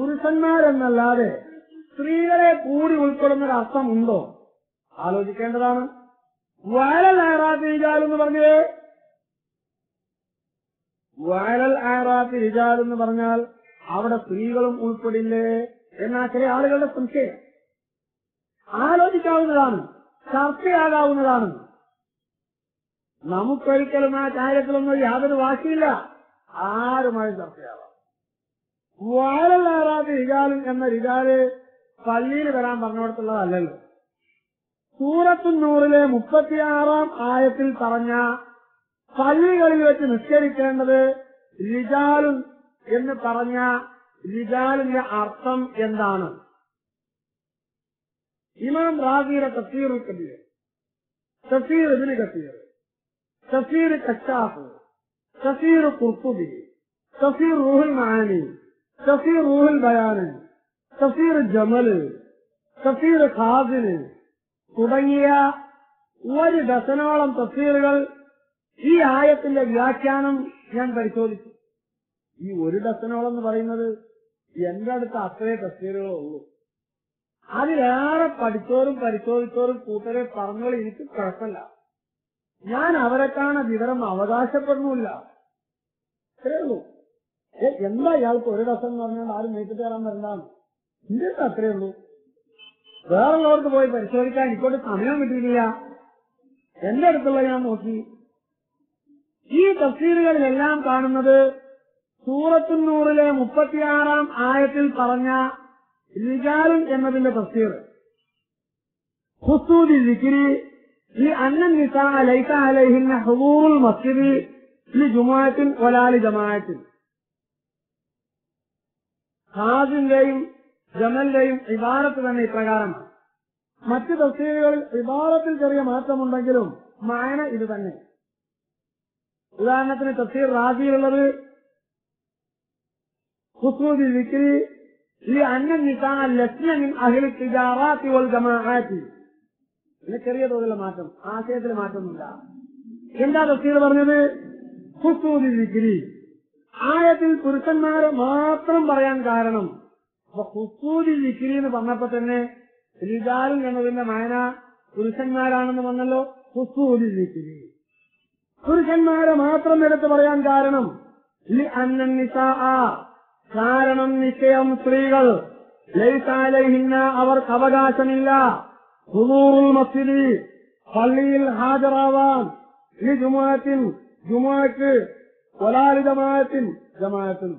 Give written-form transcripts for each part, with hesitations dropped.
പുരുഷന്മാരെന്നല്ലാതെ സ്ത്രീകളെ കൂടി ഉൾപ്പെടുന്ന ഒരു അർത്ഥമുണ്ടോ? ആലോചിക്കേണ്ടതാണ്. വഅലൽ അഅറാഫി റിജാൽ എന്ന് പറഞ്ഞത്, വഅലൽ അഅറാഫി റിജാൽ എന്ന് പറഞ്ഞാൽ അവിടെ സ്ത്രീകളും ഉൾപ്പെടില്ലേ എന്നാ ചില ആളുകളുടെ സംശയം. ആലോചിക്കാവുന്നതാണ്, ചർച്ചയാകാവുന്നതാണ്. നമുക്കൊരിക്കലും ആ കാര്യത്തിലൊന്നും യാതൊരു വാശിയില്ല, ആരുമായി ചർച്ചയാവാം. വഅലൽ അഅറാഫി റിജാൽ എന്ന റിജാല് പള്ളിയിൽ വരാൻ പറഞ്ഞിടത്തുള്ളതല്ലല്ലോ. സൂറത്തുൻ നൂറിലെ 36-ാം ആയത്തിൽ പറഞ്ഞ പള്ളികളിൽ വെച്ച് നിസ്കരിക്കേണ്ടത് റിജാലുൻ എന്ന് പറഞ്ഞ റിജാലിന്റെ അർത്ഥം എന്താണ്? ഇമാം റാസിയുടെ തഫ്സീറുൽ കബീർ, തഫ്സീർ ഇബ്നു കസീർ, തഫ്സീർ കശ്ശാഫ്, തഫ്സീർ ഖുർത്തുബി, തഫ്സീർ റൂഹുൽ മആനി, തഫ്സീർ റൂഹുൽ ബയാൻ, തഫ്സീർ ജമൽ, തഫ്സീർ ഖാസിൻ തുടങ്ങിയ ഒരു ഡസനോളം തഫ്സീറുകൾ ഈ ആയത്തിന്റെ വ്യാഖ്യാനം ഞാൻ പരിശോധിച്ചു. ഈ ഒരു ഡസനോളം എന്ന് പറയുന്നത് എന്റെ അടുത്ത് അത്രേ തഫ്സീറുകളേ ഉള്ളൂ. അതിലേറെ പഠിച്ചോരും പരിശോധിച്ചോരും കൂട്ടരെ പറഞ്ഞോളൂ, എനിക്ക് കുഴപ്പമില്ല. ഞാൻ അവരെക്കാണ വിവരം അവകാശപ്പെടുന്നില്ല. അത്രേ ഉള്ളൂ. എന്താ ഇയാൾക്ക് ഒരു ഡസൻ എന്ന് പറഞ്ഞാൽ ആരും മേടിച്ചിട്ട് തരാൻ വരണ്ടാണ്. ഇതിന്റെ അത്രേ ഉള്ളൂ. വേറുള്ളവർക്ക് പോയി പരിശോധിക്കാൻ എനിക്കോട്ട് സമയം കിട്ടിയില്ല. എന്റെ അടുത്തുള്ള ഞാൻ നോക്കി. ഈ തഫ്സീറുകളിലെല്ലാം കാണുന്നത് സൂറത്തുൻ നൂറിലെ 36-ാം ആയത്തിൽ പറഞ്ഞ റിജാലുൻ എന്നതിന്റെ തഫ്സീർ. ഖുസൂദി ദിക്രി لأن النساء ليس عليهن حضور المسجد لجمعة ولا لجماعة. ഖാസിന്റെയും ജമലിന്റെയും ഇബാറത്ത് തന്നെ ഇപ്രകാരമാണ്. മറ്റ് തഫ്സീറുകളിൽ ഇബാറത്തിൽ ചെറിയ മാറ്റമുണ്ടെങ്കിലും മാന ഇത് തന്നെ. ഉദാഹരണത്തിന് തഫ്സീർ റാസിയിലുള്ളത് ഖുസൂദി ദിക്രി لأن النساء لسن من أهل التجارات والجماعات. ഇതിന് ചെറിയ തോതിലുള്ള മാറ്റം, ആശയത്തിൽ മാറ്റമൊന്നുമില്ല. എന്താ തഫ്സീർ പറഞ്ഞത്? ഖുസൂദി ദിക്രി ആയത്തിൽ പുരുഷന്മാരെ മാത്രം പറയാൻ കാരണം, അപ്പൊ ഖുസൂദി ദിക്രി എന്ന് പറഞ്ഞപ്പോ തന്നെ റിജാലുൻ എന്നതിന്റെ മാന പുരുഷന്മാരാണെന്ന് വന്നല്ലോ. ഖുസൂദി ദിക്രി പുരുഷന്മാരെ മാത്രം എടുത്ത് പറയാൻ കാരണം ലിഅന്ന നിസാഅ കാരണം നിശ്ചയം സ്ത്രീകൾ ലൈസ അലൈഹിന്ന അവർക്ക് അവകാശമില്ല ഹുദൂറുൽ മസ്ജിദി പള്ളിയിൽ ഹാജരാവാൻ ലിജുമുഅത്തിൻ ജുമുഅക്ക് വലാ ലിജമാഅത്തിൻ ജമാഅത്തിൻ.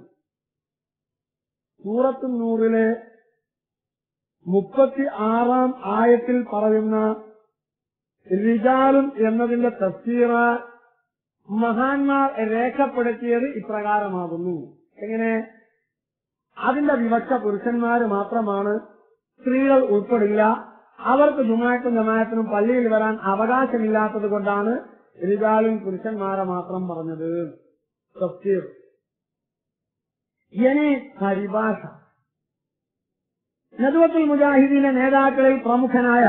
സൂറത്തുൻ നൂറിലെ 36-ാം ആയത്തിൽ പറയുന്ന റിജാലുൻ എന്നതിന്റെ തഫ്സീർ മഹാന്മാർ രേഖപ്പെടുത്തിയത് ഇപ്രകാരമാകുന്നു. എങ്ങനെ? അതിന്റെ വിവക്ഷ പുരുഷന്മാര് മാത്രമാണ്, സ്ത്രീകൾ ഉൾപ്പെടില്ല. അവർക്ക് ജുമാഅത്തും ജമാഅത്തിനും പള്ളിയിൽ വരാൻ അവകാശമില്ലാത്തത് കൊണ്ടാണ് റിജാലുൻ പുരുഷന്മാരെ മാത്രം പറഞ്ഞത്. തഫ്സീർ. ഇനി പരിഭാഷ. നദ്വത്തുൽ മുജാഹിദീന്റെ നേതാക്കളിൽ പ്രമുഖനായ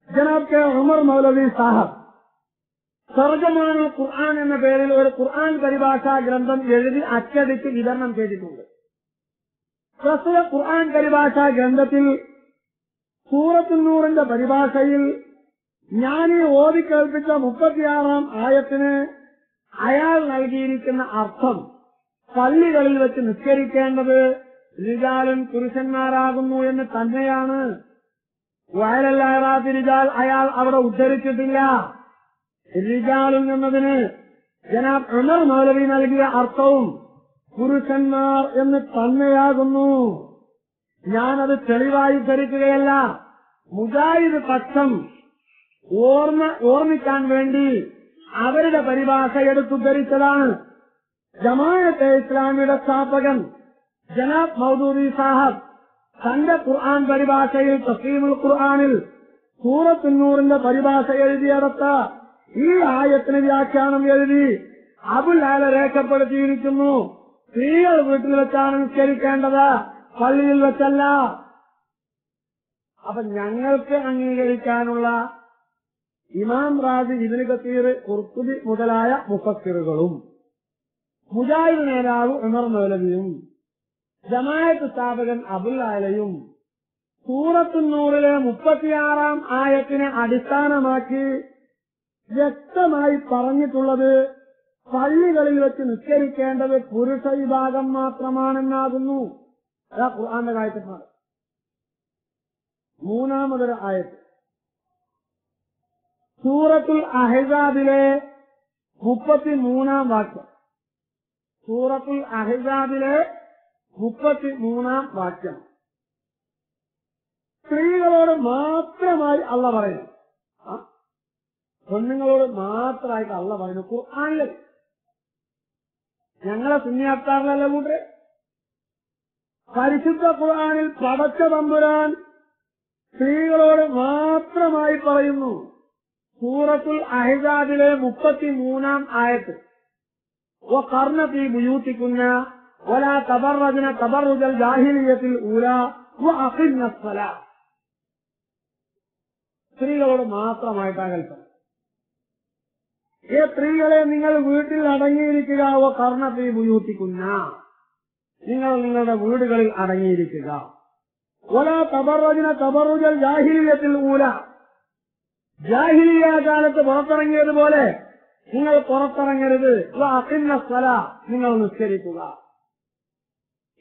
ജനാബ് കെ ഉമർ മൗലവി സാഹബ് തർജമാനുൽ ഖുർആൻ എന്ന പേരിൽ ഒരു ഖുർആൻ പരിഭാഷാ ഗ്രന്ഥം എഴുതി അച്ചടിച്ച് വിതരണം ചെയ്തിട്ടുണ്ട്. പ്രസ്തുത ഖുർആൻ പരിഭാഷാ ഗ്രന്ഥത്തിൽ സൂറത്തുൻ നൂറിന്റെ പരിഭാഷയിൽ ഞാൻ ഓതിക്കേൾപ്പിച്ച 36-ാം ആയത്തിന് അയാൾ നൽകിയിരിക്കുന്ന അർത്ഥം പള്ളികളിൽ വെച്ച് നിസ്കരിക്കേണ്ടത് റിജാലുൻ പുരുഷന്മാരാകുന്നു എന്ന് തന്നെയാണ്. വഅലൽ അഅറാഫി റിജാൽ അയാൾ അവിടെ ഉദ്ധരിച്ചിട്ടില്ല. റിജാലുൻ എന്നതിന് ജനാബ് ഉമർ മൗലവി നൽകിയ അർത്ഥവും പുരുഷന്മാർ എന്ന് തന്നെയാകുന്നു. ഞാനത് തെളിവായി ധരിക്കുകയല്ല, മുജാഹിദ് പക്ഷം ഓർമ്മിക്കാൻ വേണ്ടി അവരുടെ പരിഭാഷ എടുത്തുദ്ധരിച്ചതാണ്. ജമാഅത്തെ ഇസ്ലാമിയുടെ സ്ഥാപകൻ ജനാബ് മൗദൂദി സാഹബ് തന്റെ ഖുർആൻ പരിഭാഷയിൽ തഫ്സീറുൽ ഖുർആനിൽ സൂറത്തുൻ നൂറിന്റെ പരിഭാഷ എഴുതിയെടുത്ത് ഈ ആയത്തിന് വ്യാഖ്യാനം എഴുതി അബുൽ ആല രേഖപ്പെടുത്തിയിരിക്കുന്നു. സ്ത്രീകൾ വീട്ടിൽ വെച്ചാണ് നിസ്കരിക്കേണ്ടത്, പള്ളിയിൽ വെച്ചല്ല. അപ്പൊ ഞങ്ങൾക്ക് അംഗീകരിക്കാനുള്ള ഇമാം റാസി, ഇബ്നു കസീർ, ഖുർത്തുബി മുതലായ മുഫസ്സിറുകളും മുജാഹിദ് നേതാവ് ഉമർ മൗലവിയും ജമാഅത്ത് സ്ഥാപകൻ അബുൽ അലയും സൂറത്തുൻ നൂറിലെ 36-ാം ആയത്തിനെ അടിസ്ഥാനമാക്കി വ്യക്തമായി പറഞ്ഞിട്ടുള്ളത് പള്ളികളിൽ വെച്ച് നിസ്കരിക്കേണ്ടത് പുരുഷ വിഭാഗം മാത്രമാണെന്നാകുന്നു. അതാ ഖുർആന്റെ കാഴ്ചപ്പാട്. മൂന്നാമതൊരു ആയത്ത് സൂറത്തുൽ അഹ്സാബിലെ 33-ാം വാക്യം. സൂറത്തുൽ അഹ്സാബിലെ 33-ാം വാക്യം സ്ത്രീകളോട് മാത്രമായി അള്ള പറയുന്നു. പെണ്ണുങ്ങളോട് മാത്രമായിട്ട് അള്ള പറയുന്നു ഖുർആനിൽ. ഞങ്ങളെ സുന്നിയാക്കാറിലല്ല കൂട്ടരെ. പരിശുദ്ധ ഖുർആനിൽ പടച്ച തമ്പുരാൻ സ്ത്രീകളോട് മാത്രമായി പറയുന്നു. സൂറത്തുൽ അഹ്സാബിലെ 33-ാം ആയത്ത് വഖർന ഫീ ബുയൂതികുന്ന വലാ തബറജ്ന തബറുജൽ ജാഹിലിയ്യത്തിൽ ഊലാ വഅഖിംന സ്സലാ. സ്ത്രീകളോട് മാത്രമായിട്ടാണ് കൽപ്പന. സ്ത്രീകളെ നിങ്ങൾ വീട്ടിൽ അടങ്ങിയിരിക്കുക. വഖർന ഫീ ബുയൂതികുന്ന, നിങ്ങൾ നിങ്ങളുടെ വീടുകളിൽ അടങ്ങിയിരിക്കുക. വലാ തബറജ്ന തബറുജൽ ജാഹിലിയ്യത്തിൽ ഊലാ, ജാഹിലിയ്യ കാലത്ത് പുറത്തിറങ്ങിയതുപോലെ നിങ്ങൾ പുറത്തിറങ്ങരുത്. വഅഖിംന സ്സലാ, നിങ്ങൾ നിസ്കരിക്കുക.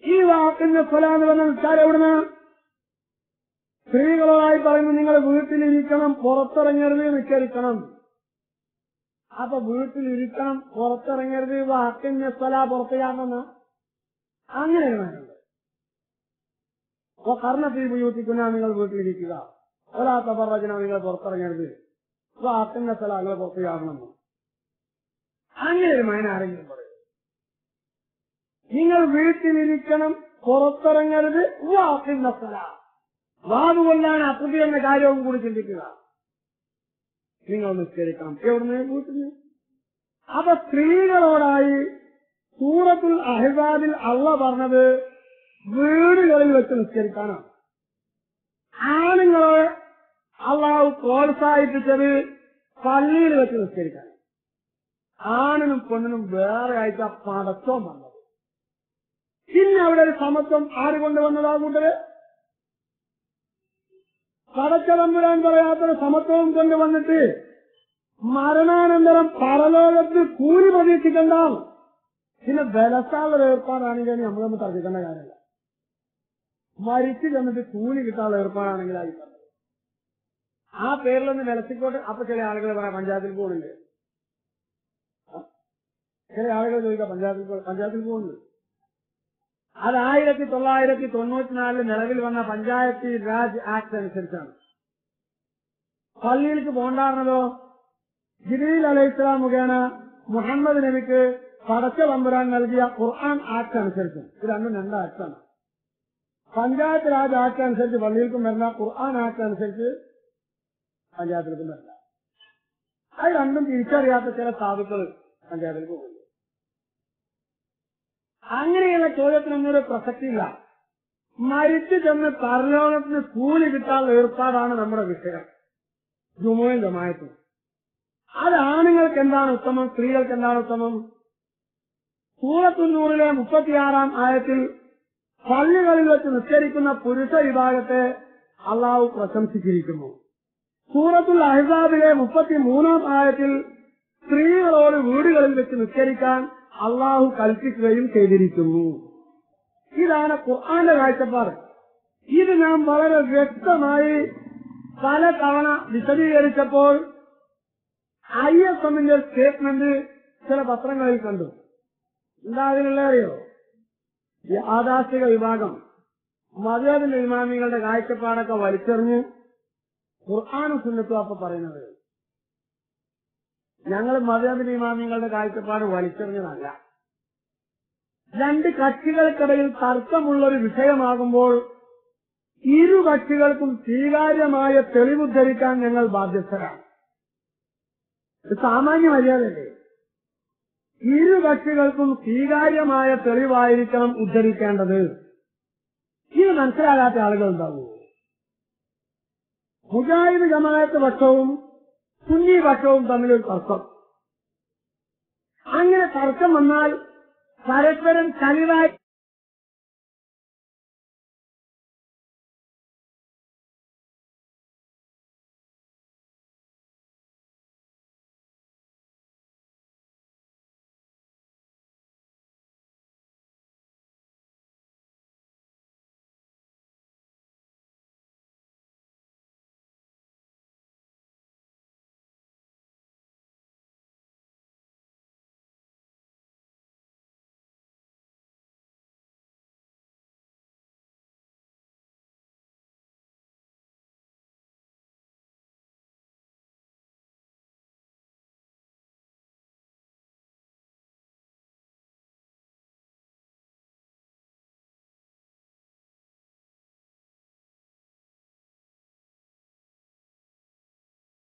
ഈ വഅഖിംന സ്സലാ എന്ന് പറഞ്ഞ നിസ്കാരം എവിടുന്ന്? സ്ത്രീകളായി പറയുന്നു നിങ്ങൾ വീട്ടിലിരിക്കണം, പുറത്തിറങ്ങരുത്, നിസ്കരിക്കണം. അപ്പൊ വീട്ടിലിരിക്കണം, പുറത്തിറങ്ങരുത്, വഅഖിംന സ്സലാ പുറത്തു കാണണമെന്ന് അങ്ങനെ വേണ്ടത്. വഖർന ഫീ ബുയൂതികുന്ന, നിങ്ങൾ വീട്ടിലിരിക്കുക. വലാ തബറജ്ന, നിങ്ങൾ പുറത്തിറങ്ങരുത്. വഅഖിംന സ്സലാ, നിങ്ങൾ പുറത്തു കാണണമെന്ന് അങ്ങനെ ഒരു മൈന ആരെങ്കിലും പറയും. നിങ്ങൾ വീട്ടിലിരിക്കണം, പുറത്തിറങ്ങരുത്. വഅഖിംന സ്സലാ, വാതുകൊണ്ടാണ് അപ്രതി എന്ന കാര്യവും കൂടി ചിന്തിക്കുക. നിങ്ങൾ നിസ്കരിക്കണം. എവിടുന്ന്? വീട്ടിൽ. അപ്പൊ സ്ത്രീകളോടായി സൂറത്തുൽ അഹ്സാബിൽ അള്ള പറഞ്ഞത് വീടുകളിൽ വെച്ച് നിസ്കരിക്കാനാണ്. ആണുങ്ങളെ അള്ളാഹു പ്രോത്സാഹിപ്പിച്ചത് പള്ളിയിൽ വെച്ച് നിസ്കരിക്കാൻ. ആണിനും പെണ്ണിനും വേറെ ആയിട്ട് പടച്ചോം വന്നത്. പിന്നെ അവിടെ ഒരു സമത്വം ആര് കൊണ്ടുവന്നതാകൂട്ടത്? പടച്ചതമ്പുരാൻ പറയാത്തൊരു സമത്വവും കൊണ്ടുവന്നിട്ട് മരണാനന്തരം പരലോകത്ത് കൂലി പ്രതീക്ഷിക്കണ്ടാവും. പിന്നെ ബലസാനുള്ള ഏർപ്പാടാണെങ്കിൽ നമ്മളൊന്നും തർക്കിക്കേണ്ട കാര്യമല്ല. മരിച്ചു ചെന്നിട്ട് കൂലി കിട്ടാനുള്ള ഏർപ്പാടാണെങ്കിൽ ആയിക്കോട്ടെ, ആ പേരിലൊന്ന് വിലസിക്കോട്ടെ. അപ്പൊ ചില ആളുകൾ പറയാം പഞ്ചായത്തിൽ പോകുന്നുണ്ട്. ചില ആളുകൾ ചോദിക്കാം പഞ്ചായത്തിൽ പോകുന്നുണ്ട്. അത് 1994 നിലവിൽ വന്ന പഞ്ചായത്തി രാജ് ആക്ട് അനുസരിച്ചാണ്. പള്ളിയിലേക്ക് പോണ്ടായിരുന്നതോ ജിബ്രീൽ അലൈഹിസ്സലാം മുഖേന മുഹമ്മദ് നബിക്ക് പടച്ച തമ്പുരാൻ നൽകിയ ഖുർആൻ ആക്ട് അനുസരിച്ച്. ഇത് രണ്ടും ആക്ടാണ്. പഞ്ചായത്ത് രാജ് ആക്ട് അനുസരിച്ച് പള്ളിയിൽക്കും വരില്ല, ഖുർആൻ ആക്ട് അനുസരിച്ച് പഞ്ചായത്തിലേക്കും വരില്ല. അത് രണ്ടും തിരിച്ചറിയാത്ത ചില സാധുക്കൾ പഞ്ചായത്തിലേക്ക് പോകുന്നു. അങ്ങനെയുള്ള ചോദ്യത്തിനൊന്നും ഒരു പ്രസക്തിയില്ല. മരിച്ചു ചെന്ന് പരലോകത്തിന് കൂലി കിട്ടാനുള്ള ഏർപ്പാടാണ് നമ്മുടെ വിഷയം. ജുമുഅയും ജമാഅത്തും. അത് ആണുങ്ങൾക്ക് എന്താണ് ഉത്തമം, സ്ത്രീകൾക്ക് എന്താണ് ഉത്തമം? സൂറത്തുൻ നൂറിലെ 36-ാം ആയത്തിൽ പള്ളികളിൽ വെച്ച് നിസ്കരിക്കുന്ന പുരുഷ വിഭാഗത്തെ അള്ളാഹു പ്രശംസിച്ചിരിക്കുന്നു. സൂറത്തുൽ അഹ്സാബിലെ 33-ാം ആയത്തിൽ സ്ത്രീകളോട് വീടുകളിൽ വെച്ച് നിസ്കരിക്കാൻ അള്ളാഹു കൽപ്പിക്കുകയും ചെയ്തിരിക്കുന്നു. ഇതാണ് ഖുർആന്റെ കാഴ്ചപ്പാട്. ഇത് നാം വളരെ വ്യക്തമായി പല തവണ വിശദീകരിച്ചപ്പോൾ ISMന്റെ സ്റ്റേറ്റ്മെന്റ് ചില പത്രങ്ങളിൽ കണ്ടു. എന്താ അതിനുള്ള അറിയോ? യാഥാസ്ഥിക വിഭാഗം മദ്ഹബിന്റെ ഇമാമികളുടെ കാഴ്ചപ്പാടൊക്കെ വലിച്ചെറിഞ്ഞ് ഖുർആനും സുന്നത്തും അപ്പൊ പറയുന്നത്. ഞങ്ങൾ മദ്ഹബിന്റെ ഇമാമിങ്ങളുടെ കാഴ്ചപ്പാട് വലിച്ചെറിഞ്ഞതല്ല. രണ്ട് കക്ഷികൾക്കിടയിൽ തർക്കമുള്ളൊരു വിഷയമാകുമ്പോൾ ഇരു കക്ഷികൾക്കും സ്വീകാര്യമായ തെളിവുദ്ധരിക്കാൻ ഞങ്ങൾ ബാധ്യസ്ഥരാണ്. സാമാന്യ മര്യാദയല്ലേ? ഇരു കക്ഷികൾക്കും സ്വീകാര്യമായ തെളിവായിരിക്കണം ഉദ്ധരിക്കേണ്ടത്. ഇത് മനസ്സിലാകാത്ത ആളുകൾ ഉണ്ടാവുമോ? മുജാഹിദ് ജമാഅത്ത് പക്ഷവും സുന്നി പക്ഷവും തമ്മിലൊരു തർക്കം. അങ്ങനെ തർക്കം വന്നാൽ പരസ്പരം ചലിവായി